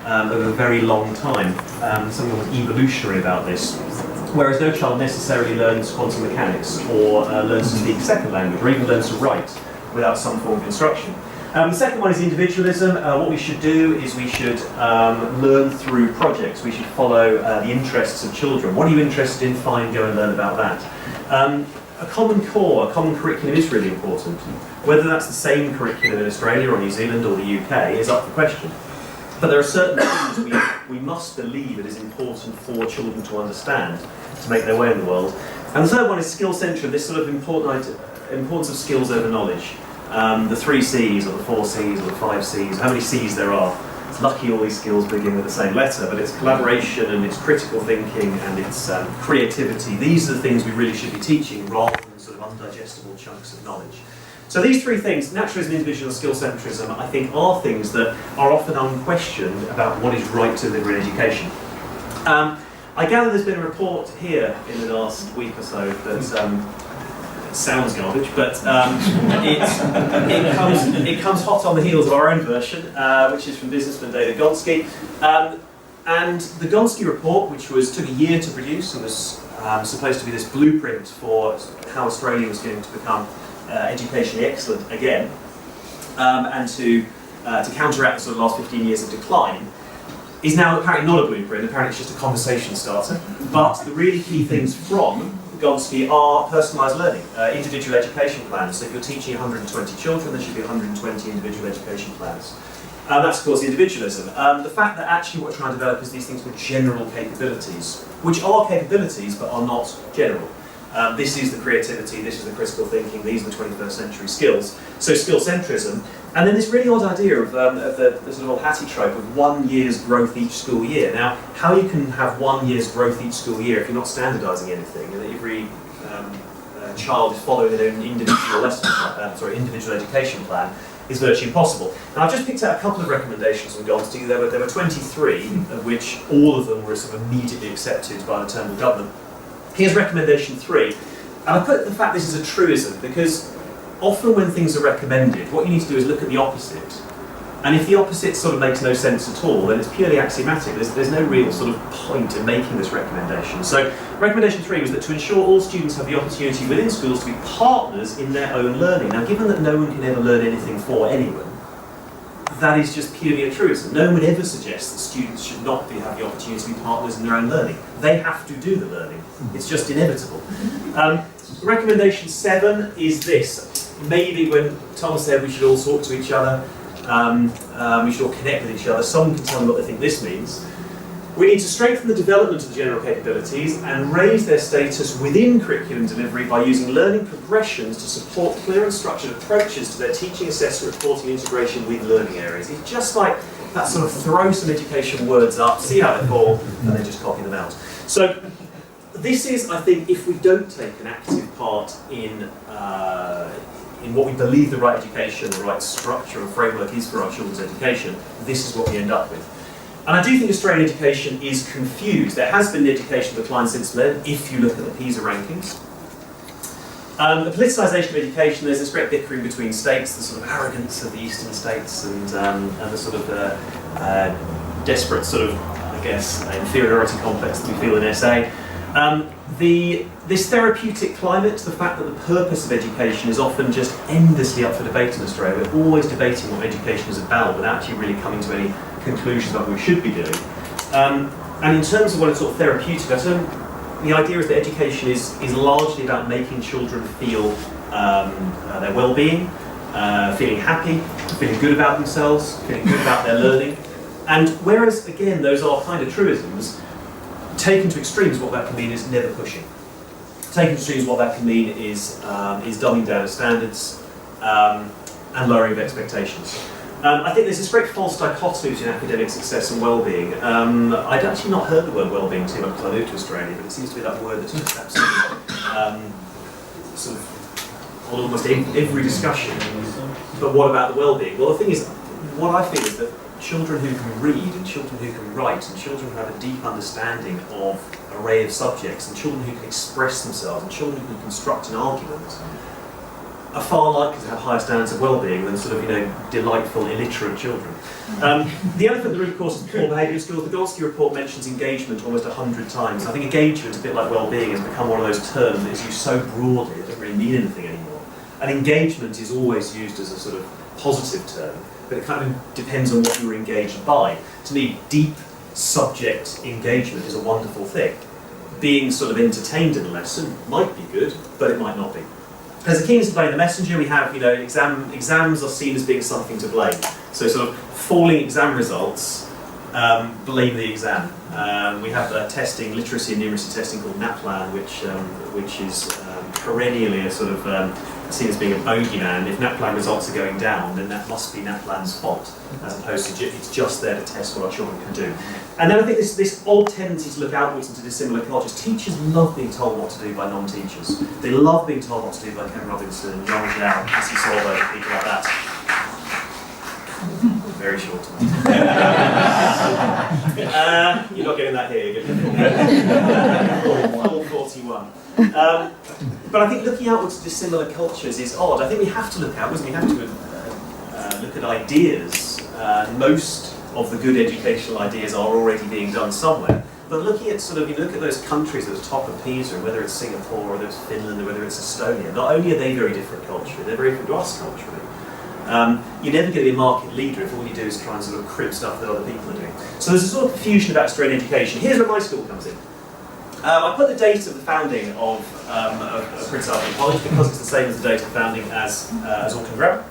over a very long time. Something almost evolutionary about this. Whereas no child necessarily learns quantum mechanics or learns to speak a second language or even learns to write without some form of instruction. The second one is individualism. What we should do is we should learn through projects. We should follow the interests of children. What are you interested in? Fine, go and learn about that. A common core, a common curriculum is really important. Whether that's the same curriculum in Australia or New Zealand or the UK is up for question. But there are certain things we must believe it is important for children to understand to make their way in the world. And the third one is skill-centric, this sort of importance of skills over knowledge. The 3 C's or the 4 C's or the 5 C's, how many C's there are. It's lucky all these skills begin with the same letter, but it's collaboration and it's critical thinking and it's creativity. These are the things we really should be teaching rather than sort of undigestible chunks of knowledge. So these 3 things, naturalism, individual, skill-centrism, I think are things that are often unquestioned about what is right to deliver in education. I gather there's been a report here in the last week or so that it sounds garbage, but it comes hot on the heels of our own version, which is from businessman David Gonski. And the Gonski report, which took a year to produce and was supposed to be this blueprint for how Australia was going to become educationally excellent again, and to counteract the sort of last 15 years of decline, is now apparently not a blueprint. Apparently it's just a conversation starter. But the really key things from Gonski are personalised learning, individual education plans. So if you're teaching 120 children, there should be 120 individual education plans. That's of course individualism. The fact that actually what we're trying to develop is these things called general capabilities, which are capabilities but are not general. This is the creativity, this is the critical thinking, these are the 21st century skills. So skill-centrism. And then this really odd idea of the sort of old Hattie trope of 1 year's growth each school year. Now, how you can have 1 year's growth each school year if you're not standardising anything, and that every child is following their own individual individual education plan, is virtually impossible. And I've just picked out a couple of recommendations from Gonski. There were 23, of which all of them were sort of immediately accepted by the Turnbull government. Here's recommendation 3. And I put the fact this is a truism because often when things are recommended, what you need to do is look at the opposite. And if the opposite sort of makes no sense at all, then it's purely axiomatic. There's no real sort of point in making this recommendation. So recommendation 3 was that to ensure all students have the opportunity within schools to be partners in their own learning. Now, given that no one can ever learn anything for anyone, that is just purely a truism. No one ever suggests that students should not have the opportunity to be partners in their own learning. They have to do the learning. It's just inevitable. Recommendation 7 is this. Maybe when Tom said we should all talk to each other, we should all connect with each other, someone can tell me what they think this means. We need to strengthen the development of the general capabilities and raise their status within curriculum delivery by using learning progressions to support clear and structured approaches to their teaching, assessment, reporting, integration with learning areas. It's just like that sort of throw some education words up, see how they fall, and then just copy them out. So this is, I think, if we don't take an active part in what we believe the right education, the right structure and framework is for our children's education, this is what we end up with. And I do think Australian education is confused. There has been an education decline since then, if you look at the PISA rankings. The politicisation of education, there's this great bickering between states, the sort of arrogance of the eastern states and the sort of desperate sort of, I guess, inferiority complex that we feel in SA. This therapeutic climate, the fact that the purpose of education is often just endlessly up for debate in Australia. We're always debating what education is about without actually really coming to any conclusions about what we should be doing. And in terms of what is sort of therapeutic, the idea is that education is largely about making children feel their well-being, feeling happy, feeling good about themselves, feeling good about their learning. And whereas, again, those are kind of truisms, taken to extremes, what that can mean is never pushing. Taken to extremes, what that can mean is dumbing down of standards and lowering of expectations. I think there's this great false dichotomy between academic success and well-being. I'd actually not heard the word well-being too much until I moved to Australia, but it seems to be that word that's just absolutely sort of on almost every discussion. But what about the well-being? Well, the thing is, what I feel is that children who can read and children who can write and children who have a deep understanding of an array of subjects and children who can express themselves and children who can construct an argument are far likely to have higher standards of well-being than sort of, delightful, illiterate children. The elephant in the room, of course, is poor behaviour skills. The Gonski report mentions engagement almost 100 times. I think engagement, a bit like well-being, has become one of those terms that is used so broadly it doesn't really mean anything anymore. And engagement is always used as a sort of positive term, but it kind of depends on what you're engaged by. To me, deep subject engagement is a wonderful thing. Being sort of entertained in a lesson might be good, but it might not be. As a keen to blame the messenger, we have, exams are seen as being something to blame. So sort of falling exam results, blame the exam. We have testing, literacy and numeracy testing called NAPLAN, which is perennially a sort of seen as being a bogeyman. If NAPLAN results are going down, then that must be NAPLAN's fault, as opposed to it's just there to test what our children can do. And then I think this odd tendency to look outwards into dissimilar cultures. Teachers love being told what to do by non-teachers. They love being told what to do by Ken Robinson, John Zhao, Cassie Solberg, people like that. Very short time. You're not getting that here, you're getting full 41. But I think looking outwards to dissimilar cultures is odd. I think we have to look outwards, and we have to look at ideas. Most of the good educational ideas are already being done somewhere. But looking at you look at those countries at the top of PISA, whether it's Singapore, or whether it's Finland, or whether it's Estonia, not only are they very different culturally, they're very different to us culturally. You're never going to be a market leader if all you do is try and sort of crib stuff that other people are doing. So there's a sort of confusion about Australian education. Here's where my school comes in. I put the date of the founding of Prince Albert College because it's the same as the date of founding as Auckland Grammar.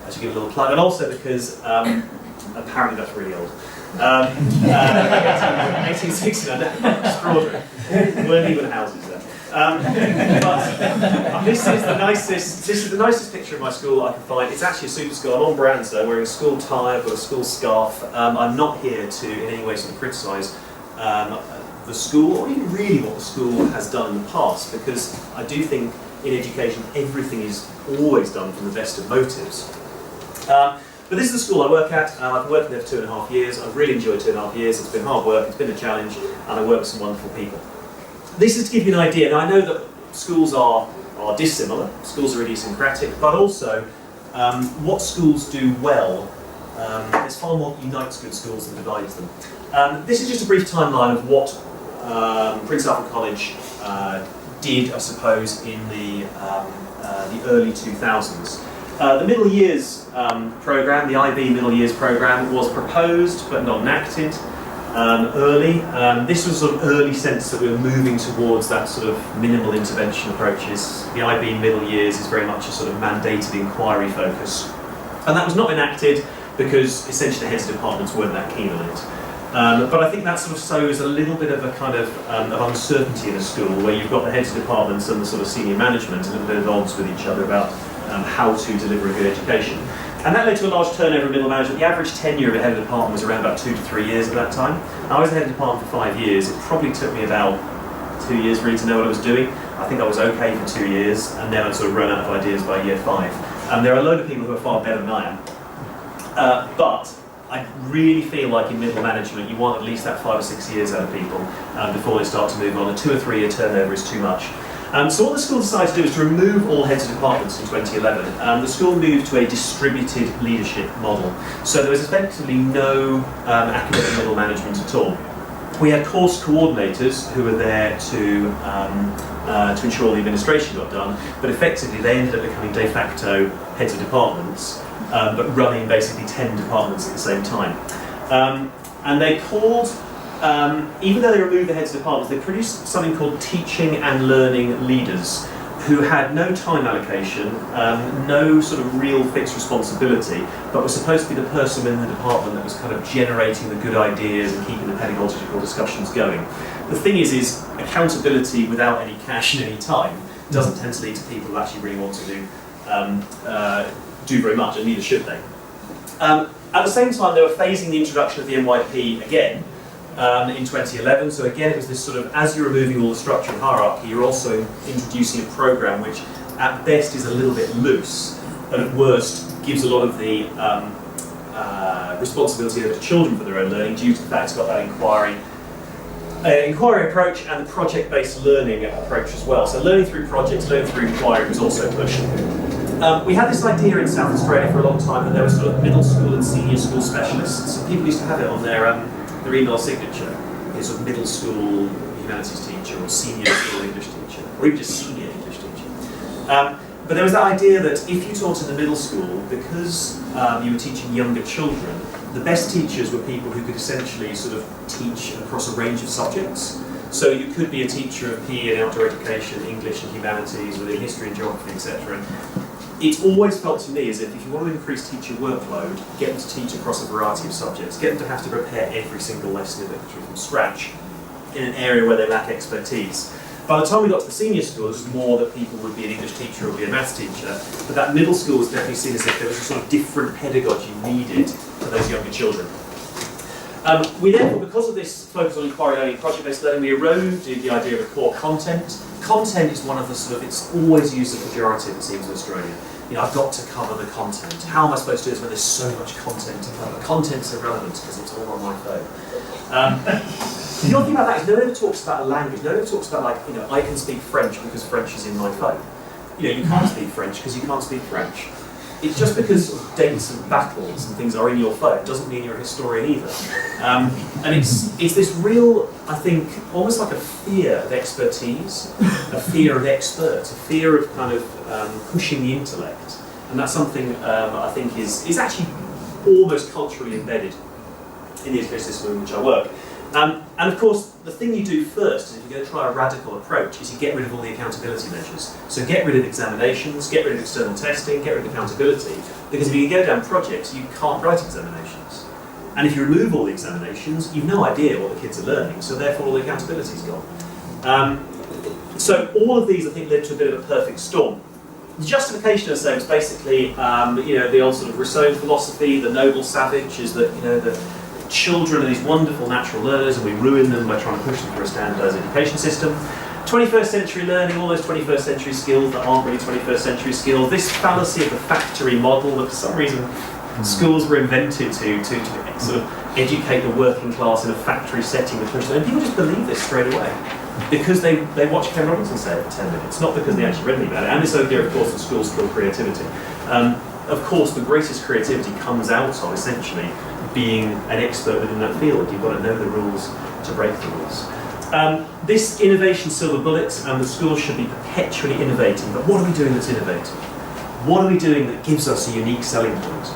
I should give a little plug, and also because apparently that's really old. 1869, extraordinary. Weren't even houses then. But this is the nicest picture of my school I can find. It's actually a super school. I'm on brand, so wearing a school tie, I've got a school scarf. I'm not here to in any way sort of criticise the school, or even really what the school has done in the past, because I do think in education everything is always done from the best of motives. But this is the school I work at. I've been working there for 2.5 years. I've really enjoyed 2.5 years. It's been hard work, it's been a challenge, and I work with some wonderful people. This is to give you an idea. Now I know that schools are dissimilar, schools are idiosyncratic, but also what schools do well, there's far more that unites good schools than divides them. This is just a brief timeline of what Prince Alfred College did, I suppose, in the early 2000s. The middle years programme, the IB middle years programme, was proposed but not enacted early. This was sort of early sense that we were moving towards that sort of minimal intervention approaches. The IB middle years is very much a sort of mandated inquiry focus. And that was not enacted because essentially the heads of departments weren't that keen on it. But I think that sort of sows a little bit of a kind of uncertainty in a school where you've got the heads of departments and the sort of senior management a little bit at odds with each other about how to deliver a good education. And that led to a large turnover in middle management. The average tenure of a head of department was around about 2 to 3 years at that time. I was the head of department for 5 years. It probably took me about 2 years really to know what I was doing. I think I was okay for 2 years, and then I'd sort of run out of ideas by year 5. There are a load of people who are far better than I am. But I really feel like in middle management you want at least that 5 or 6 years out of people before they start to move on. A 2 or 3 year turnover is too much. So what the school decided to do is to remove all heads of departments in 2011. The school moved to a distributed leadership model. So there was effectively no academic middle management at all. We had course coordinators who were there to ensure the administration got done, but effectively they ended up becoming de facto heads of departments, but running basically 10 departments at the same time. And they called, even though they removed the heads of departments, they produced something called teaching and learning leaders, who had no time allocation, no sort of real fixed responsibility, but was supposed to be the person in the department that was kind of generating the good ideas and keeping the pedagogical discussions going. The thing is accountability without any cash and any time doesn't tend to lead to people who actually really want to do very much, and neither should they. At the same time, they were phasing the introduction of the MYP again, in 2011, so again it was this sort of, as you're removing all the structure and hierarchy, you're also introducing a programme which at best is a little bit loose, but at worst gives a lot of the responsibility over to children for their own learning, due to the fact it's got that inquiry approach and the project-based learning approach as well. So learning through projects, learning through inquiry was also pushed. We had this idea in South Australia for a long time that there were sort of middle school and senior school specialists. So people used to have it on their email signature. It's sort of middle school humanities teacher or senior school English teacher, or even just senior English teacher. But there was that idea that if you taught in the middle school, because you were teaching younger children, the best teachers were people who could essentially sort of teach across a range of subjects. So you could be a teacher of PE and outdoor education, English and humanities, within history and geography, etc. It's always felt to me as if you want to increase teacher workload, get them to teach across a variety of subjects, get them to have to prepare every single lesson from scratch in an area where they lack expertise. By the time we got to the senior school, it was more that people would be an English teacher or be a maths teacher, but that middle school was definitely seen as if there was a sort of different pedagogy needed for those younger children. We therefore, because of this focus on inquiry learning, project-based learning, we eroded the idea of a core content. Content is one of the sort of, it's always used as a pejorative, it seems, in Australia. You know, I've got to cover the content. How am I supposed to do this when there's so much content to cover? Content's irrelevant because it's all on my phone. The other thing about that is no one ever talks about a language. No one ever talks about, like, you know, I can speak French because French is in my phone. You know, you can't speak French because you can't speak French. It's just because dates and battles and things are in your phone doesn't mean you're a historian either. And it's this real, I think, almost like a fear of expertise, a fear of experts, a fear of kind of pushing the intellect. And that's something I think is actually almost culturally embedded in the education system in which I work. And of course, the thing you do first is if you're going to try a radical approach is you get rid of all the accountability measures. So get rid of examinations, get rid of external testing, get rid of accountability, because if you go down projects, you can't write examinations. And if you remove all the examinations, you've no idea what the kids are learning, so therefore all the accountability is gone. So all of these, I think, led to a bit of a perfect storm. The justification, as I say, was basically, you know, the old sort of Rousseau philosophy, the noble savage, is that, you know, the children are these wonderful natural learners and we ruin them by trying to push them for a standardised education system. 21st century learning, all those 21st century skills that aren't really 21st century skills, this fallacy of the factory model that for some reason schools were invented to sort of educate the working class in a factory setting to push them. And people just believe this straight away because they watch Ken Robinson say it for 10 minutes, not because they actually read anything about it. And this idea, of course, that schools kill creativity. Of course, the greatest creativity comes out of, essentially, being an expert within that field. You've got to know the rules to break the rules. This innovation silver bullet, the schools should be perpetually innovating, but what are we doing that's innovative? What are we doing that gives us a unique selling point?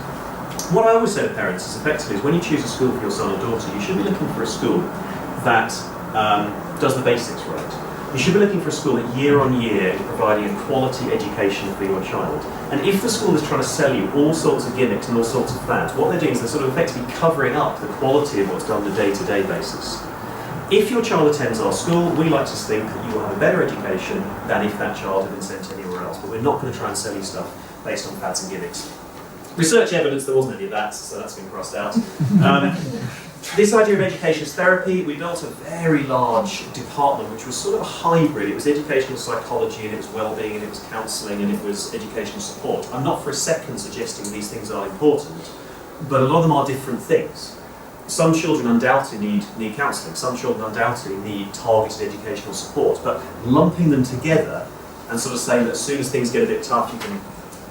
What I always say to parents is effectively is when you choose a school for your son or daughter, you should be looking for a school that does the basics right. You should be looking for a school that year on year is providing a quality education for your child. And if the school is trying to sell you all sorts of gimmicks and all sorts of fads, what they're doing is they're sort of effectively covering up the quality of what's done on a day-to-day basis. If your child attends our school, we like to think that you will have a better education than if that child had been sent anywhere else. But we're not going to try and sell you stuff based on fads and gimmicks. Research evidence, there wasn't any of that, so that's been crossed out. This idea of education as therapy, we built a very large department which was sort of a hybrid. It was educational psychology and it was well-being and it was counselling and it was educational support. I'm not for a second suggesting these things are important, but a lot of them are different things. Some children undoubtedly need counselling, some children undoubtedly need targeted educational support, but lumping them together and sort of saying that as soon as things get a bit tough you can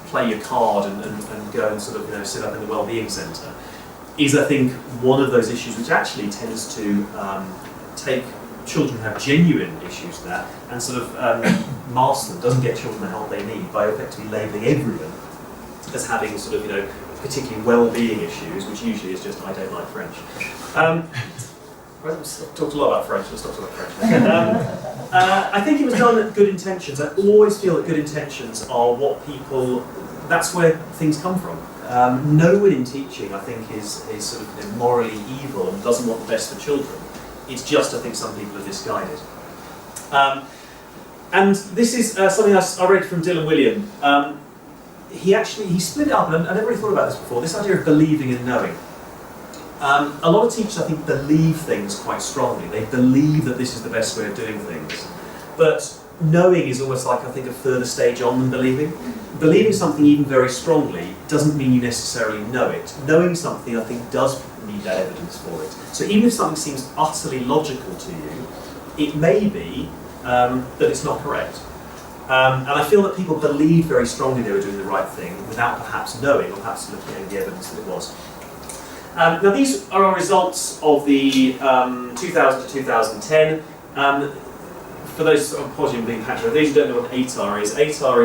play your card and go and sort of, you know, sit up in the wellbeing centre is, I think, one of those issues which actually tends to take children who have genuine issues to that and sort of mask them, doesn't get children the help they need by effectively labelling everyone as having sort of, you know, particularly well-being issues, which usually is just, I don't like French. I've talked a lot about French, let's talk about French. I think it was done at good intentions. I always feel that good intentions are what people, that's where things come from. No one in teaching, I think, is sort of morally evil and doesn't want the best for children. It's just, I think, some people are misguided. And this is something I read from Dylan William. He split it up, and I never really thought about this before, this idea of believing and knowing. A lot of teachers, I think, believe things quite strongly. They believe that this is the best way of doing things. But knowing is almost like, I think, a further stage on than believing. Believing something even very strongly doesn't mean you necessarily know it. Knowing something, I think, does need that evidence for it. So even if something seems utterly logical to you, it may be that it's not correct. And I feel that people believed very strongly they were doing the right thing without perhaps knowing or perhaps looking at the evidence that it was. Now these are our results of the 2000 to 2010. For those, apologies for being passionate, those who don't know what ATAR is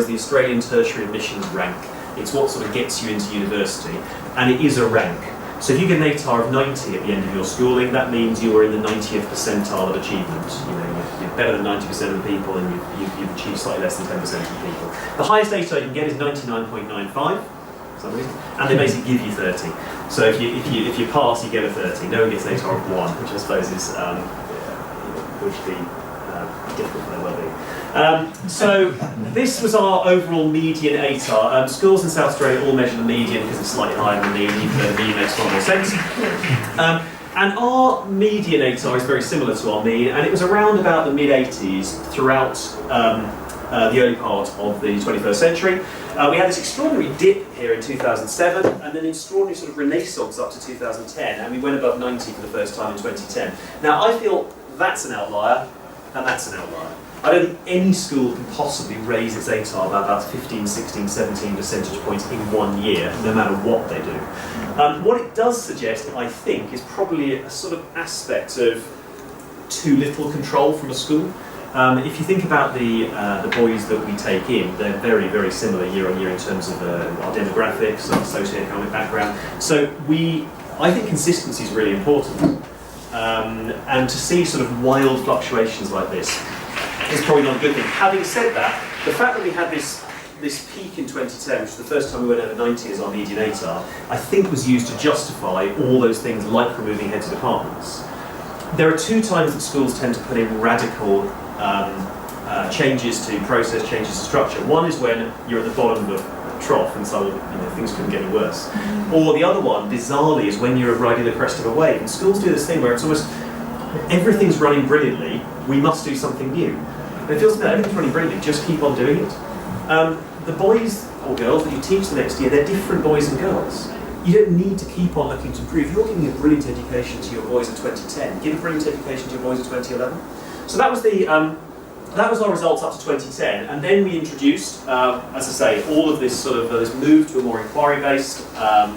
the Australian Tertiary Admissions Rank. It's what sort of gets you into university, and it is a rank. So if you get an ATAR of 90 at the end of your schooling, that means you are in the 90th percentile of achievement. You know, you're better than 90% of the people, and you've achieved slightly less than 10% of the people. The highest ATAR you can get is 99.95, for some reason, and they basically give you 30. So if you pass, you get a 30. No one gets an ATAR of 1, which I suppose is would be difficult for their well-being. So this was our overall median ATAR. Schools in South Australia all measure the median because it's slightly higher than the mean, even though the mean makes far more sense. And our median ATAR is very similar to our mean, and it was around about the mid-80s throughout the early part of the 21st century. We had this extraordinary dip here in 2007, and then an extraordinary sort of renaissance up to 2010, and we went above 90 for the first time in 2010. Now I feel that's an outlier, and that's an outlier. I don't think any school can possibly raise its ATAR by about 15, 16, 17 percentage points in 1 year, no matter what they do. What it does suggest, I think, is probably a sort of aspect of too little control from a school. If you think about the boys that we take in, they're very, very similar year on year in terms of our demographics, our socioeconomic background. So I think consistency is really important. And to see sort of wild fluctuations like this is probably not a good thing. Having said that, the fact that we had this peak in 2010, which was the first time we went over 90 as our median ATAR, I think was used to justify all those things like removing heads of departments. There are 2 times that schools tend to put in radical changes to process, changes to structure. One is when you're at the bottom of a trough and so things couldn't get any worse. Or the other one, bizarrely, is when you're riding the crest of a wave. And schools do this thing where it's almost everything's running brilliantly, we must do something new. And it feels to me like everything's running brilliantly, just keep on doing it. The boys or girls that you teach the next year, they're different boys and girls. You don't need to keep on looking to improve. You're giving a brilliant education to your boys in 2010. Give a brilliant education to your boys in 2011. So that was our results up to 2010, and then we introduced, as I say, all of this sort of this move to a more inquiry-based,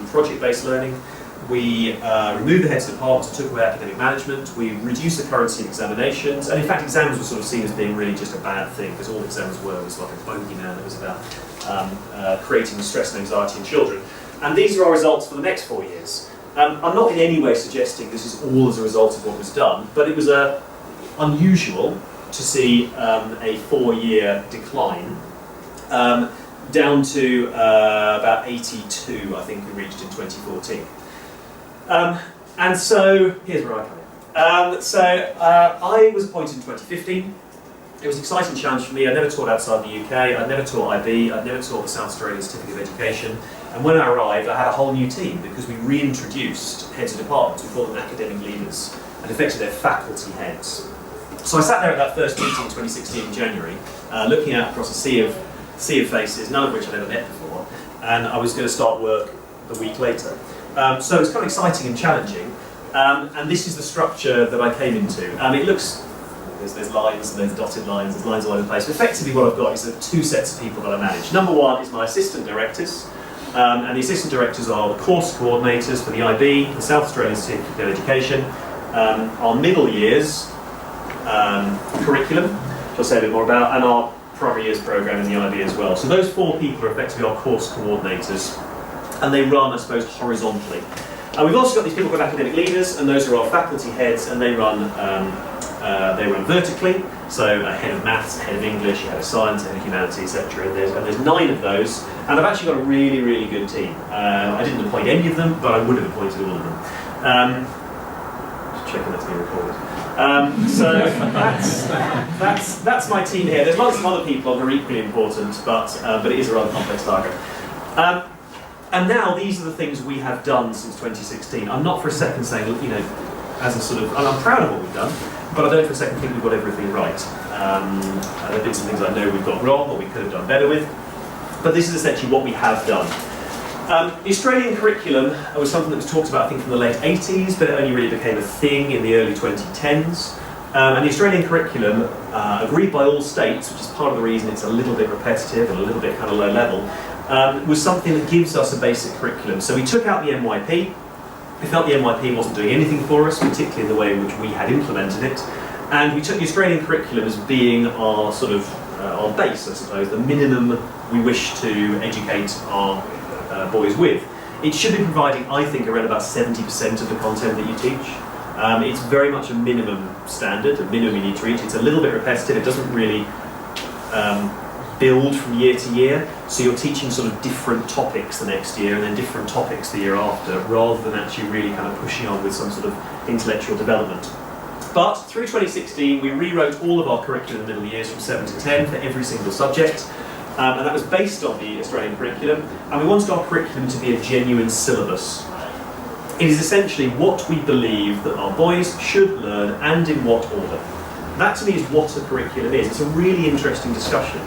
project-based learning. We removed the heads of departments, took away academic management. We reduced the currency of examinations, and in fact, exams were sort of seen as being really just a bad thing because all exams were was like a bogeyman that was about creating stress and anxiety in children. And these are our results for the next 4 years. I'm not in any way suggesting this is all as a result of what was done, but it was unusual to see a 4-year decline down to about 82, I think we reached in 2014. And so, here's where I come in. I was appointed in 2015. It was an exciting challenge for me. I never taught outside the UK, I'd never taught IB, I'd never taught the South Australian Certificate of Education. And when I arrived, I had a whole new team because we reintroduced heads of departments. We called them academic leaders, and effectively they're faculty heads. So I sat there at that first meeting in 2016 in January, looking out across a sea of faces, none of which I'd ever met before, and I was going to start work a week later. So it was kind of exciting and challenging, and this is the structure that I came into. It looks, there's lines and there's dotted lines, there's lines all over the place, but effectively what I've got is 2 sets of people that I manage. Number 1 is my assistant directors, and the assistant directors are the course coordinators for the IB, the South Australian Certificate of Education, our middle years curriculum, which I'll say a bit more about, and our primary years programme in the IB as well. So those 4 people are effectively our course coordinators, and they run, I suppose, horizontally. We've also got these people called academic leaders, and those are our faculty heads, and they run vertically. So a head of maths, a head of English, a head of science, a head of humanities, etc. And there's 9 of those, and I've actually got a really, really good team. I didn't appoint any of them, but I would have appointed all of them. Just checking that's being recorded. So that's my team here. There's lots of other people who are equally important, but it is a rather complex diagram. And now these are the things we have done since 2016. I'm not for a second saying, as a sort of, and I'm proud of what we've done, but I don't for a second think we've got everything right. There have been some things I know we've got wrong, or we could have done better with, but this is essentially what we have done. The Australian curriculum was something that was talked about, I think, from the late 80s, but it only really became a thing in the early 2010s. And the Australian curriculum, agreed by all states, which is part of the reason it's a little bit repetitive and a little bit kind of low level, was something that gives us a basic curriculum. So we took out the MYP. We felt the MYP wasn't doing anything for us, particularly in the way in which we had implemented it. And we took the Australian curriculum as being our sort of our base, I suppose, the minimum we wish to educate our boys with. It should be providing, I think, around about 70% of the content that you teach. It's very much a minimum standard, a minimum you need to reach. It's a little bit repetitive, it doesn't really build from year to year, so you're teaching sort of different topics the next year and then different topics the year after, rather than actually really kind of pushing on with some sort of intellectual development. But through 2016, we rewrote all of our curriculum in the middle years from 7 to 10 for every single subject, and that was based on the Australian curriculum, and we wanted our curriculum to be a genuine syllabus. It is essentially what we believe that our boys should learn and in what order. That to me is what a curriculum is. It's a really interesting discussion.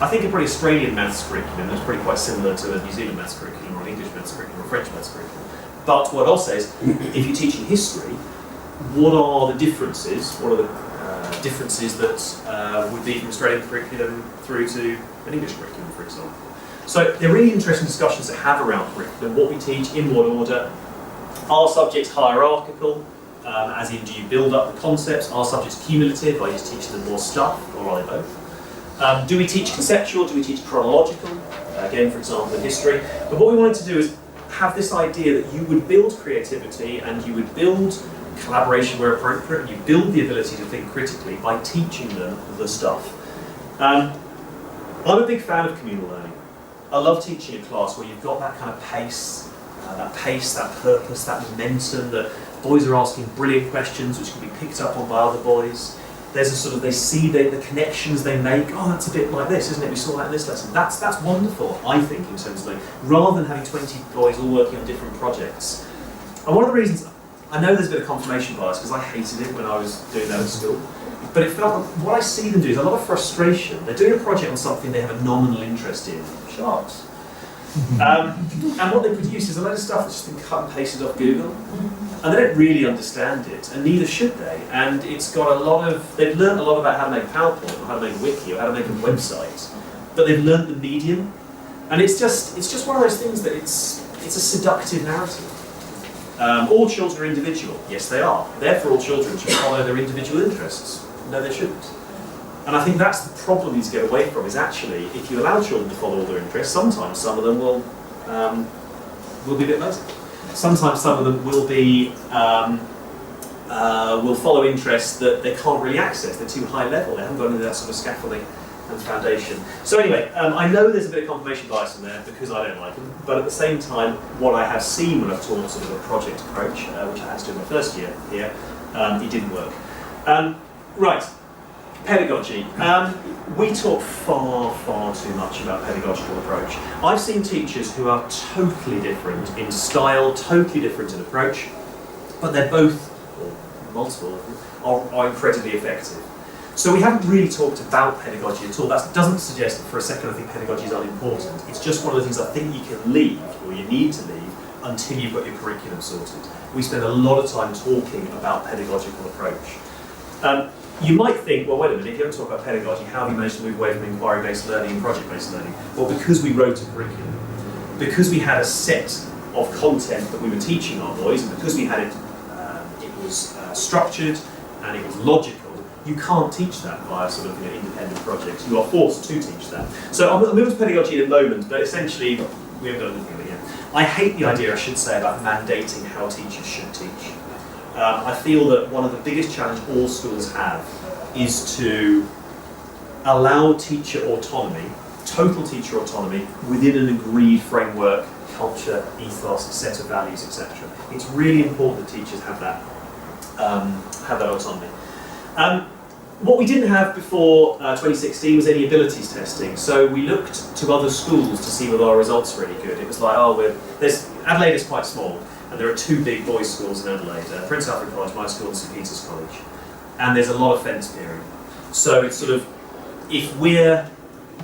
I think a pretty Australian maths curriculum is pretty quite similar to a New Zealand maths curriculum or an English maths curriculum or a French maths curriculum. But what I'll say is, if you're teaching history, what are the differences? What are the differences that would be from Australian curriculum through to an English curriculum, for example? So they're really interesting discussions to have around curriculum, what we teach, in what order. Are subjects hierarchical, as in do you build up the concepts? Are subjects cumulative, are you just teaching them more stuff, or are they both? Do we teach conceptual, do we teach chronological? Again, for example, in history. But what we wanted to do is have this idea that you would build creativity and you would build collaboration where appropriate, and you build the ability to think critically by teaching them the stuff. I'm a big fan of communal learning. I love teaching a class where you've got that kind of pace, that purpose, that momentum, that boys are asking brilliant questions which can be picked up on by other boys. There's a sort of, they see the connections they make. Oh, that's a bit like this, isn't it? We saw that in this lesson. That's wonderful, I think, in terms of learning, rather than having 20 boys all working on different projects. And one of the reasons, I know there's a bit of confirmation bias because I hated it when I was doing that at school, but it felt, what I see them do is a lot of frustration. They're doing a project on something they have a nominal interest in, sharks. And what they produce is a load of stuff that's just been cut and pasted off Google, and they don't really understand it, and neither should they. And it's got a lot of, they've learned a lot about how to make a PowerPoint, or how to make a wiki, or how to make a website, but they've learned the medium, and it's just one of those things that it's a seductive narrative. All children are individual. Yes, they are. Therefore, all children should follow their individual interests. No, they shouldn't. And I think that's the problem you need to get away from, is actually, if you allow children to follow all their interests, sometimes some of them will be a bit lazy. Sometimes some of them will be will follow interests that they can't really access. They're too high level. They haven't got into that sort of scaffolding and foundation. So anyway, I know there's a bit of confirmation bias in there because I don't like them, but at the same time, what I have seen when I've taught sort of a project approach, which I had to do in my first year here, it didn't work. Right. Pedagogy. We talk far too much about pedagogical approach. I've seen teachers who are totally different in style, totally different in approach, but they're both, or multiple of them, are incredibly effective. So we haven't really talked about pedagogy at all. That doesn't suggest that for a second I think pedagogy is unimportant. It's just one of the things I think you can leave, or you need to leave, until you've got your curriculum sorted. We spend a lot of time talking about pedagogical approach. You might think, well, wait a minute, if you don't talk about pedagogy, how have you managed to move away from inquiry-based learning and project-based learning? Well, because we wrote a curriculum. Because we had a set of content that we were teaching our boys, and because we had it, it was structured and it was logical, you can't teach that via sort of independent projects. You are forced to teach that. So I'll move to pedagogy in a moment, but essentially, we haven't done anything with it yet. I hate the idea, I should say, about mandating how teachers should teach. I feel that one of the biggest challenges all schools have is to allow teacher autonomy, total teacher autonomy, within an agreed framework, culture, ethos, set of values, etc. It's really important that teachers have that autonomy. What we didn't have before 2016 was any abilities testing, so we looked to other schools to see whether our results were any good. It was like, Adelaide is quite small, and there are two big boys' schools in Adelaide, Prince Alfred College, my school, and St Peter's College. And there's a lot of fence peering. So it's sort of, if we're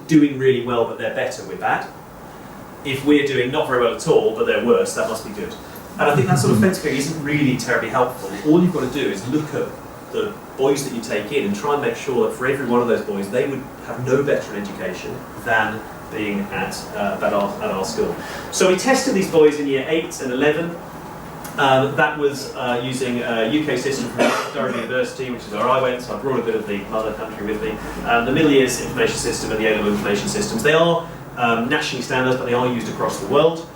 doing really well but they're better, we're bad. If we're doing not very well at all but they're worse, that must be good. And I think that sort of fence peering isn't really terribly helpful. All you've got to do is look at the boys that you take in and try and make sure that for every one of those boys, they would have no better an education than being at our school. So we tested these boys in year 8 and 11. That was using a UK system from Durham University, which is where I went, so I brought a bit of the mother country with me. The middle years information system and the A-level information systems, they are nationally standard, but they are used across the world.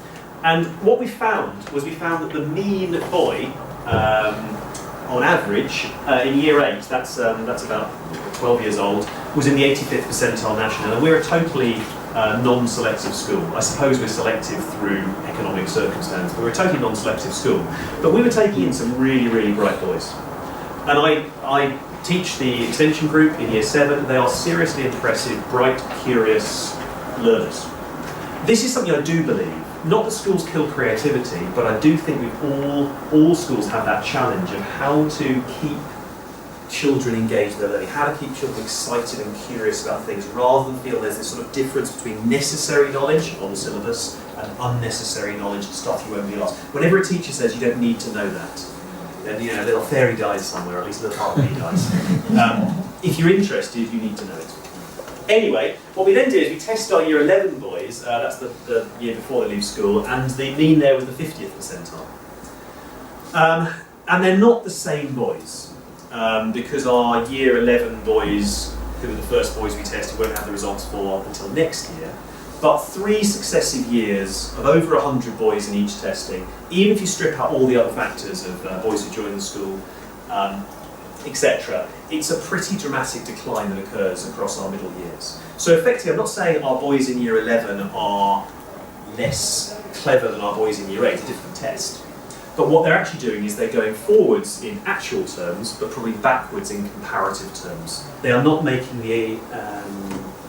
And what we found that the mean boy, on average, in year 8, that's about 12 years old, was in the 85th percentile national. And we're a totally non-selective school. I suppose we're selective through economic circumstance, but we're a totally non-selective school. But we were taking in some really, really bright boys. And I teach the extension group in year 7. They are seriously impressive, bright, curious learners. This is something I do believe. Not that schools kill creativity, but I do think all schools have that challenge of how to keep children engaged in their learning, how to keep children excited and curious about things, rather than feel there's this sort of difference between necessary knowledge on the syllabus and unnecessary knowledge and stuff you won't be asked. Whenever a teacher says you don't need to know that, then little fairy guys somewhere, or at least little harmony guys. If you're interested, you need to know it. Anyway, what we then did is we tested our year 11 boys, that's the year before they leave school, and the mean there was the 50th percentile. And they're not the same boys. Because our year 11 boys, who were the first boys we tested, won't have the results for until next year. But 3 successive years of over 100 boys in each testing, even if you strip out all the other factors of boys who join the school, etc., it's a pretty dramatic decline that occurs across our middle years. So effectively, I'm not saying our boys in year 11 are less clever than our boys in year 8, a different test. But what they're actually doing is they're going forwards in actual terms, but probably backwards in comparative terms. They are not making the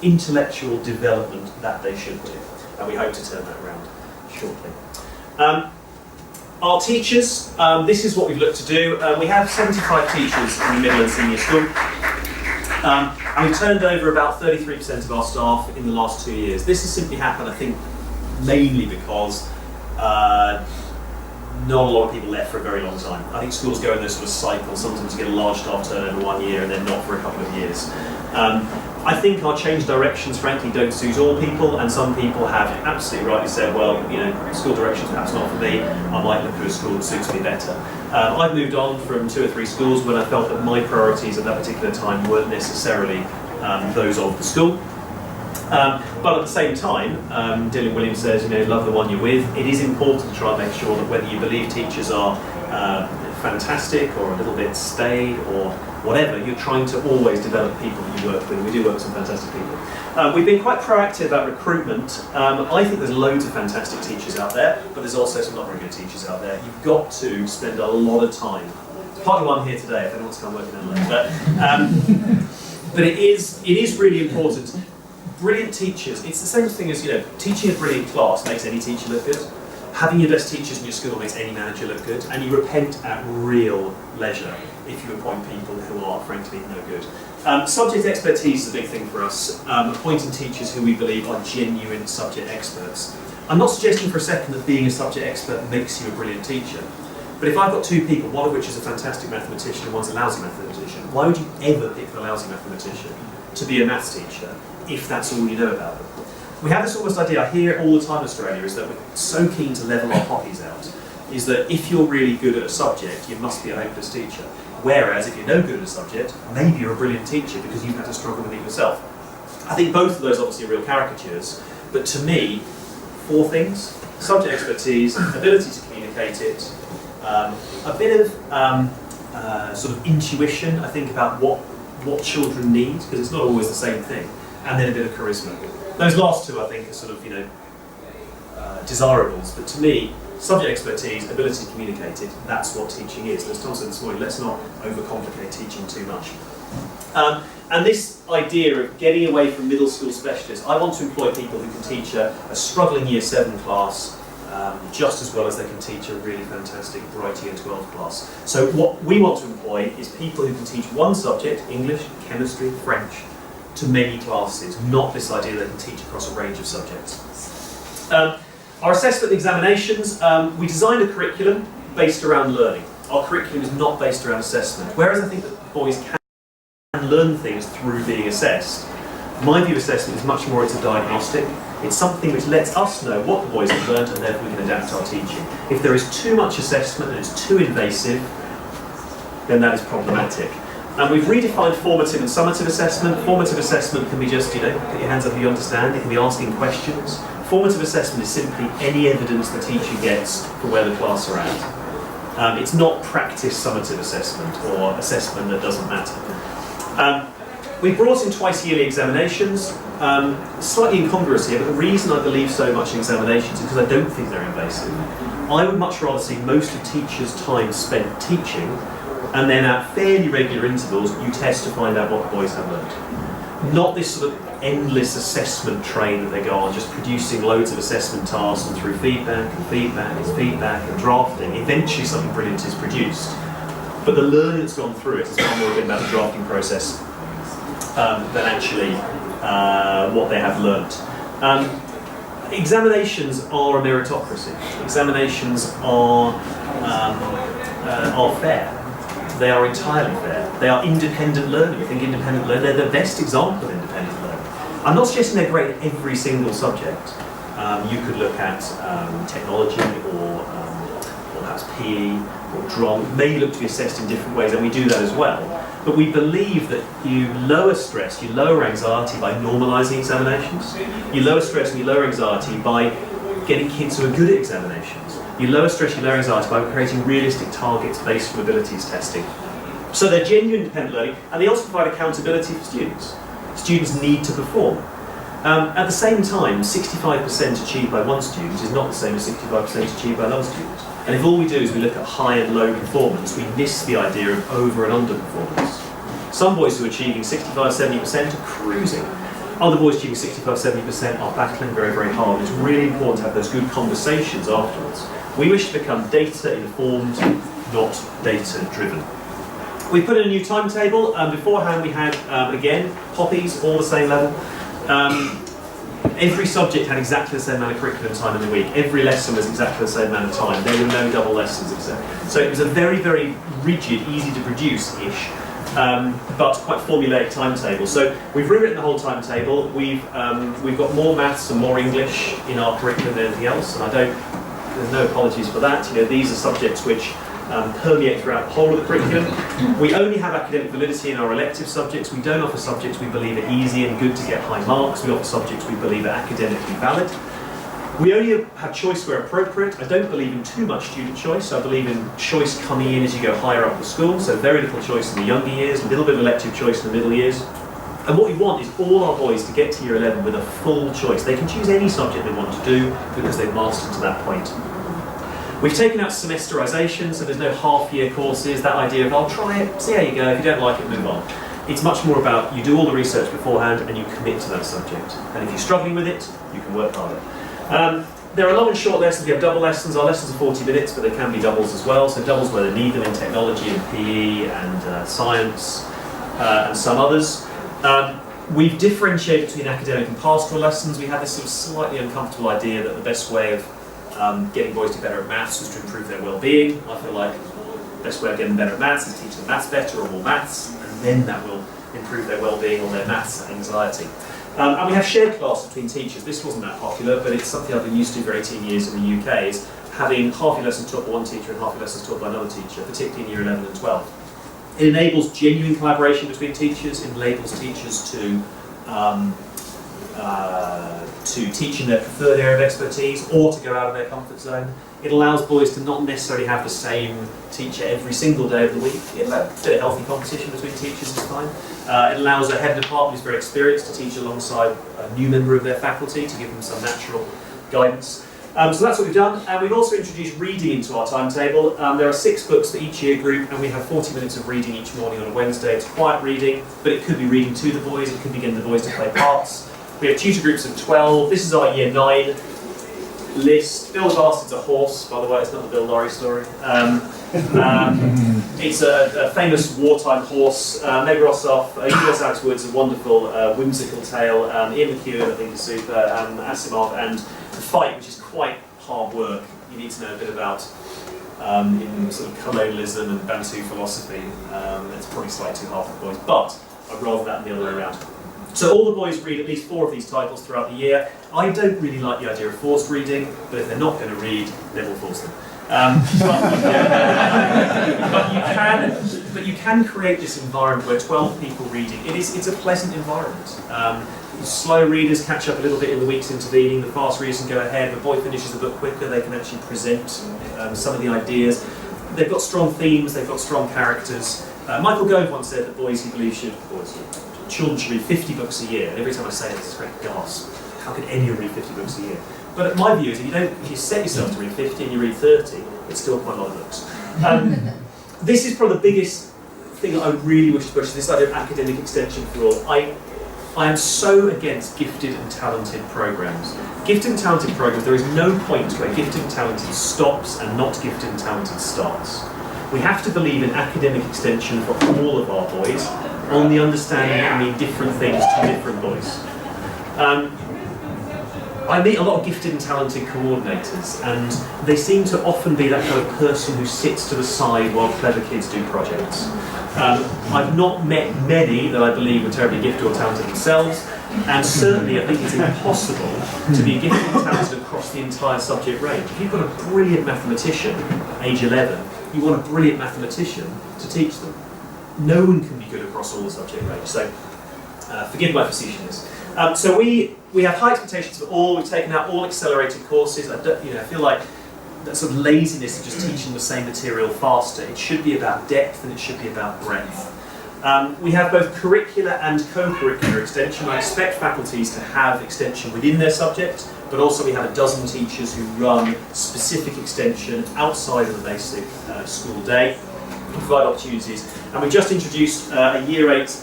intellectual development that they should do. And we hope to turn that around shortly. Our teachers, this is what we've looked to do. We have 75 teachers in the middle and senior school. And we've turned over about 33% of our staff in the last 2 years. This has simply happened, I think, mainly because not a lot of people left for a very long time. I think schools go in this sort of cycle. Sometimes you get a large staff turnover 1 year and then not for a couple of years. I think our change directions, frankly, don't suit all people, and some people have absolutely rightly said, well, school directions perhaps not for me. I might look at a school that suits me better. I've moved on from 2 or 3 schools when I felt that my priorities at that particular time weren't necessarily those of the school. But at the same time, Dylan Williams says, love the one you're with. It is important to try and make sure that whether you believe teachers are fantastic or a little bit staid or whatever, you're trying to always develop people that you work with. We do work with some fantastic people. We've been quite proactive about recruitment. I think there's loads of fantastic teachers out there, but there's also some not very good teachers out there. You've got to spend a lot of time. Partly why I'm here today, if anyone wants to come work in LA. But it is really important. Brilliant teachers, it's the same thing as, teaching a brilliant class makes any teacher look good. Having your best teachers in your school makes any manager look good, and you repent at real leisure if you appoint people who are, frankly, no good. Subject expertise is a big thing for us, appointing teachers who we believe are genuine subject experts. I'm not suggesting for a second that being a subject expert makes you a brilliant teacher, but if I've got 2 people, one of which is a fantastic mathematician and one's a lousy mathematician, why would you ever pick the lousy mathematician to be a maths teacher if that's all you know about them? We have this almost idea, I hear it all the time in Australia, is that we're so keen to level our poppies out, is that if you're really good at a subject, you must be a hopeless teacher. Whereas if you're no good at a subject, maybe you're a brilliant teacher because you've had to struggle with it yourself. I think both of those obviously are real caricatures, but to me, 4 things: subject expertise, ability to communicate it, a bit of sort of intuition, I think, about what children need, because it's not always the same thing, and then a bit of charisma. Those last 2, I think, are sort of, desirables, but to me, subject expertise, ability to communicate it, that's what teaching is. As Tom said this morning, let's not overcomplicate teaching too much. And this idea of getting away from middle school specialists, I want to employ people who can teach a struggling year 7 class just as well as they can teach a really fantastic bright year 12 class. So what we want to employ is people who can teach one subject, English, chemistry, French, to many classes, not this idea they can teach across a range of subjects. Our assessment examinations, we designed a curriculum based around learning. our curriculum is not based around assessment. Whereas I think that boys can learn things through being assessed, my view of assessment is much more it's a diagnostic. It's something which lets us know what the boys have learned and therefore we can adapt our teaching. If there is too much assessment and it's too invasive, then that is problematic. And we've redefined formative and summative assessment. Formative assessment can be just, put your hands up if you understand. It can be asking questions. Formative assessment is simply any evidence the teacher gets for where the class are at. It's not practice summative assessment or assessment that doesn't matter. We've brought in twice yearly examinations. Slightly incongruous here, but the reason I believe so much in examinations is because I don't think they're invasive. I would much rather see most of teachers' time spent teaching, and then at fairly regular intervals you test to find out what the boys have learned. Not this sort of endless assessment train that they go on, just producing loads of assessment tasks and through feedback and drafting, eventually something brilliant is produced. But the learning that's gone through it is far more been about the drafting process than actually what they have learnt. Examinations are a meritocracy. Examinations are fair. They are entirely fair. They are independent learning. I think independent learning, they're the best example of independent learning. I'm not suggesting they're great at every single subject. You could look at technology or perhaps PE or drama. They look to be assessed in different ways, and we do that as well. But we believe that you lower stress, you lower anxiety by normalising examinations. You lower stress and you lower anxiety by getting kids who are good at examinations. You lower stress, you lower anxiety by creating realistic targets based on abilities testing. So they're genuine independent learning, and they also provide accountability for students. Students need to perform. At the same time, 65% achieved by one student is not the same as 65% achieved by another student. And if all we do is we look at high and low performance, we miss the idea of over and under performance. Some boys who are achieving 65-70% are cruising. Other boys achieving 65-70% are battling very, very hard. It's really important to have those good conversations afterwards. We wish to become data-informed, not data-driven. We put in a new timetable. Beforehand we had, again, poppies, all the same level. Every subject had exactly the same amount of curriculum time in the week. Every lesson was exactly the same amount of time. There were no double lessons, etc. So it was a very, very rigid, easy to produce-ish, but quite formulaic timetable. So we've rewritten the whole timetable. We've got more maths and more English in our curriculum than anything else, and there's no apologies for that. These are subjects which permeate throughout the whole of the curriculum. We only have academic validity in our elective subjects. We don't offer subjects we believe are easy and good to get high marks. We offer subjects we believe are academically valid. We only have choice where appropriate. I don't believe in too much student choice. I believe in choice coming in as you go higher up the school, so very little choice in the younger years, a little bit of elective choice in the middle years. And what we want is all our boys to get to year 11 with a full choice. They can choose any subject they want to do because they've mastered to that point. We've taken out semesterisation, so there's no half-year courses, that idea of I'll try it, see how you go, if you don't like it, move on. It's much more about you do all the research beforehand and you commit to that subject. And if you're struggling with it, you can work harder. There are long and short lessons. We have double lessons. Our lessons are 40 minutes, but they can be doubles as well. So doubles where they need them in technology and PE and science and some others. We've differentiated between academic and pastoral lessons. We had this sort of slightly uncomfortable idea that the best way of getting boys to be better at maths was to improve their well-being. I feel like the best way of getting better at maths is teach them maths better or more maths, and then that will improve their well-being or their maths anxiety. And we have shared classes between teachers. This wasn't that popular, but it's something I've been used to for 18 years in the UK, is having half your lessons taught by one teacher and half your lessons taught by another teacher, particularly in year 11 and 12. It enables genuine collaboration between teachers. It enables teachers to teach in their preferred area of expertise or to go out of their comfort zone. It allows boys to not necessarily have the same teacher every single day of the week. It allows a bit of healthy competition between teachers is fine. It allows a head of department who's very experienced to teach alongside a new member of their faculty to give them some natural guidance. So that's what we've done, and we've also introduced reading into our timetable. There are 6 books for each year group, and we have 40 minutes of reading each morning on a Wednesday. It's quiet reading, but it could be reading to the boys, it could be getting the boys to play parts. We have tutor groups of 12. This is our year 9 list. Bill the Bastard's a horse, by the way, it's not the Bill Lorry story. It's a famous wartime horse. Meg Rossoff, U.S. Alex Wood's a wonderful, whimsical tale. Ian McEwan, I think, is super. Asimov, and The Fight, which is quite hard work. You need to know a bit about in sort of colonialism and Bantu philosophy. It's probably slightly too hard for the boys, but I'd rather that than the other way around. So all the boys read at least 4 of these titles throughout the year. I don't really like the idea of forced reading, but if they're not going to read, then we'll force them. But you can create this environment where 12 people reading, it's a pleasant environment. Slow readers catch up a little bit in the weeks intervening, the fast readers can go ahead, the boy finishes the book quicker, they can actually present some of the ideas. They've got strong themes, they've got strong characters. Michael Gove once said that children should read 50 books a year, and every time I say this, it's a great gasp. How can anyone read 50 books a year? But my view is if you set yourself to read 50 and you read 30, it's still quite a lot of books. This is probably the biggest thing that I really wish to push, this idea of academic extension for all. I am so against gifted and talented programs. Gifted and talented programs, there is no point where gifted and talented stops and not gifted and talented starts. We have to believe in academic extension for all of our boys, on the understanding that we mean different things to different boys. I meet a lot of gifted and talented coordinators, and they seem to often be that kind of person who sits to the side while clever kids do projects. I've not met many that I believe are terribly gifted or talented themselves, and certainly I think it's impossible to be gifted and talented across the entire subject range. If you've got a brilliant mathematician, age 11, you want a brilliant mathematician to teach them. No one can be good across all the subject range, so forgive my facetiousness. So we have high expectations for all. We've taken out all accelerated courses. I feel like that sort of laziness of just teaching the same material faster. It should be about depth and it should be about breadth. We have both curricular and co-curricular extension. I expect faculties to have extension within their subject, but also we have a dozen teachers who run specific extension outside of the basic school day, provide opportunities. And we just introduced a Year 8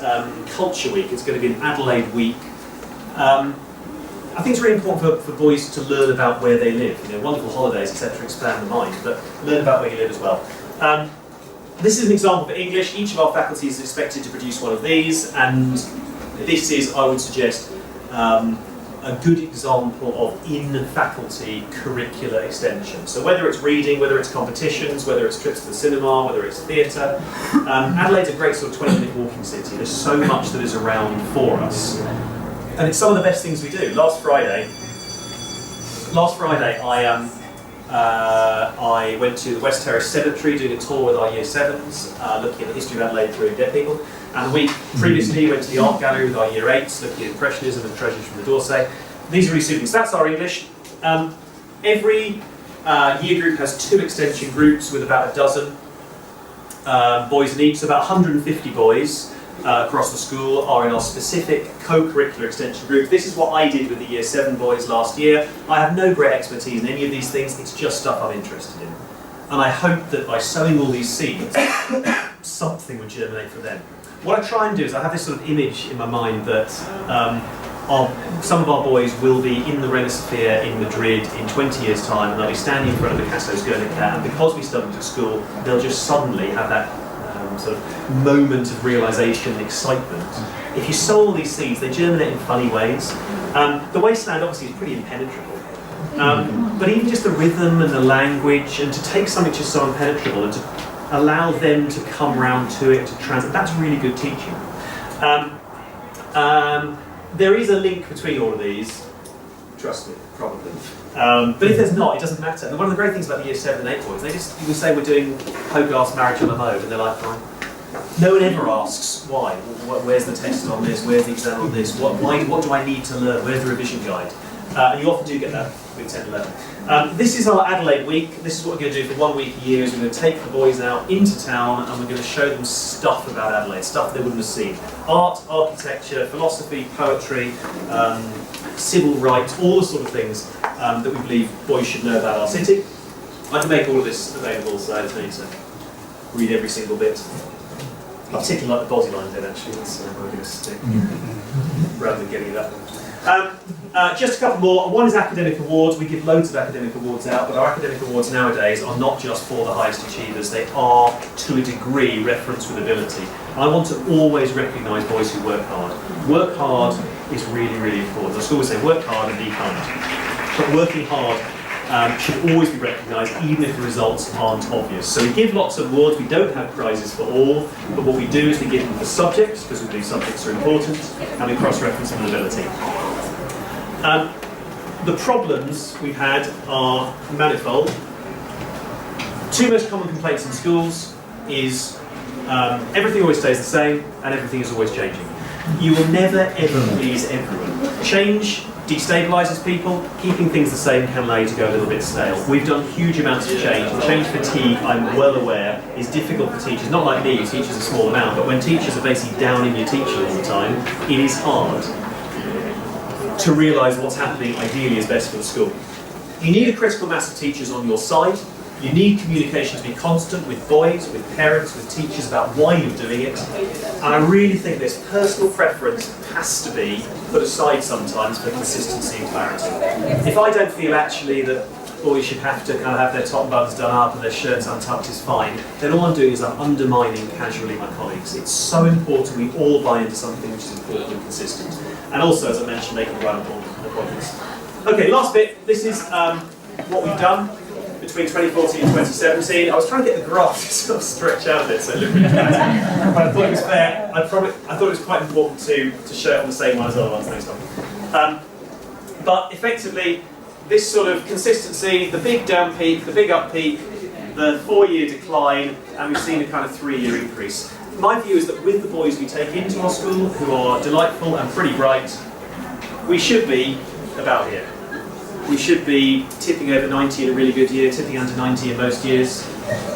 Culture Week. It's going to be an Adelaide week. I think it's really important for boys to learn about where they live. Wonderful holidays, etc., expand the mind, but learn about where you live as well. This is an example for English. Each of our faculty is expected to produce one of these, and this is, I would suggest, a good example of in-faculty curricular extension. So whether it's reading, whether it's competitions, whether it's trips to the cinema, whether it's theatre, Adelaide's a great sort of 20-minute walking city. There's so much that is around for us. And it's some of the best things we do. Last Friday, I went to the West Terrace Cemetery doing a tour with our Year 7s, looking at the history of Adelaide through dead people. And the week previously went to the art gallery with our Year 8s, looking at Impressionism and treasures from the D'Orsay. These are really suiting. So that's our English. Every year group has 2 extension groups with about a dozen boys in each. So about 150 boys across the school are in our specific co-curricular extension group. This is what I did with the Year 7 boys last year. I have no great expertise in any of these things, it's just stuff I'm interested in. And I hope that by sowing all these seeds, something would germinate for them. What I try and do is I have this sort of image in my mind that some of our boys will be in the Renaissance in Madrid in 20 years' time, and they'll be standing in front of Picasso's Guernica, and because we studied at school, they'll just suddenly have that sort of moment of realisation and excitement. If you sow all these seeds, they germinate in funny ways. The wasteland obviously is pretty impenetrable, but even just the rhythm and the language, and to take something just so impenetrable and to allow them to come round to it, to translate, that's really good teaching. There is a link between all of these, trust me, probably. But if there's not, it doesn't matter. And one of the great things about the Year 7 and 8 boys, you will say we're doing Hogarth's Marriage on the Mode, and they're like, fine. No one ever asks why. Where's the test on this? Where's the exam on this? What do I need to learn? Where's the revision guide? And you often do get that with 10 and 11. This is our Adelaide week. This is what we're going to do for 1 week a year. Is we're going to take the boys out into town and we're going to show them stuff about Adelaide, stuff they wouldn't have seen. Art, architecture, philosophy, poetry, civil rights, all the sort of things that we believe boys should know about our city. I can make all of this available, so I don't need to read every single bit. I particularly like the body line bit, actually. That's where we're going to stick, rather than getting that one. Just a couple more. One is academic awards. We give loads of academic awards out, but our academic awards nowadays are not just for the highest achievers. They are, to a degree, reference with ability. And I want to always recognise boys who work hard. Work hard is really, really important. I always say work hard and be kind. But working hard should always be recognised, even if the results aren't obvious. So we give lots of awards, we don't have prizes for all, but what we do is we give them for subjects, because we believe subjects are important, and we cross-reference them with ability. The problems we've had are manifold. Two most common complaints in schools is everything always stays the same and everything is always changing. You will never ever please everyone. Change destabilises people. Keeping things the same can allow you to go a little bit stale. We've done huge amounts of change. The change fatigue, I'm well aware, is difficult for teachers. Not like me, who teaches a small amount, but when teachers are basically down in your teaching all the time, it is hard to realise what's happening ideally is best for the school. You need a critical mass of teachers on your side. You need communication to be constant with boys, with parents, with teachers about why you're doing it. And I really think this personal preference has to be put aside sometimes for consistency and clarity. If I don't feel actually that boys should have to kind of have their top buttons done up and their shirts untucked is fine, then all I'm doing is I'm undermining casually my colleagues. It's so important we all buy into something which is important and consistent. And also, as I mentioned, making the right appointments. Okay, last bit. This is what we've done between 2014 and 2017. I was trying to get the graph to sort of stretch out a bit so it looked really bad. But I thought it was fair. I thought it was quite important to show it on the same one as other ones next time. But effectively, this sort of consistency, the big down peak, the big up peak, the 4-year decline, and we've seen a kind of 3-year increase. My view is that with the boys we take into our school, who are delightful and pretty bright, we should be about here. We should be tipping over 90 in a really good year, tipping under 90 in most years.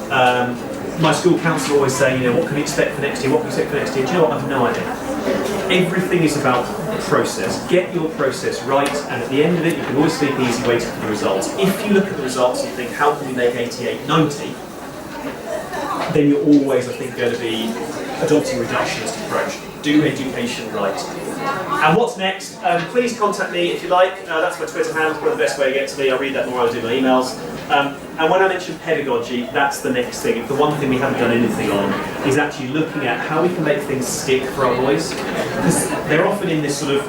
My school council always say, you know, what can we expect for next year, what can we expect for next year? Do you know what? I have no idea. Everything is about process. Get your process right, and at the end of it, you can always sleep easy waiting for the results. If you look at the results and think, how can we make 88, 90? Then you're always, I think, going to be adopting a reductionist approach. Do education right. And what's next? Please contact me if you like. That's my Twitter handle, probably the best way to get to me. I'll read that more as I do my emails. And when I mention pedagogy, that's the next thing. The one thing we haven't done anything on is actually looking at how we can make things stick for our boys. Because they're often in this sort of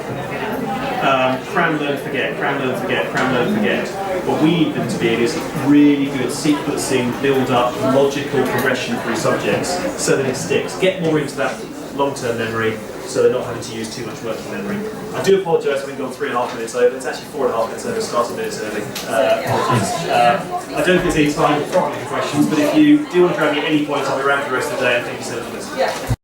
cram, learn, forget, cram, learn, forget, cram, learn, forget. What we need them to be is really good sequencing, build up, logical progression through subjects so that it sticks. Get more into that long-term memory so they're not having to use too much working memory. I do apologise for having gone 3.5 minutes over. It's actually 4.5 minutes over, started minutes early. Apologies. I don't think there's any time probably for questions, but if you do want to grab me at any point, I'll be around for the rest of the day, and thank you so much for listening.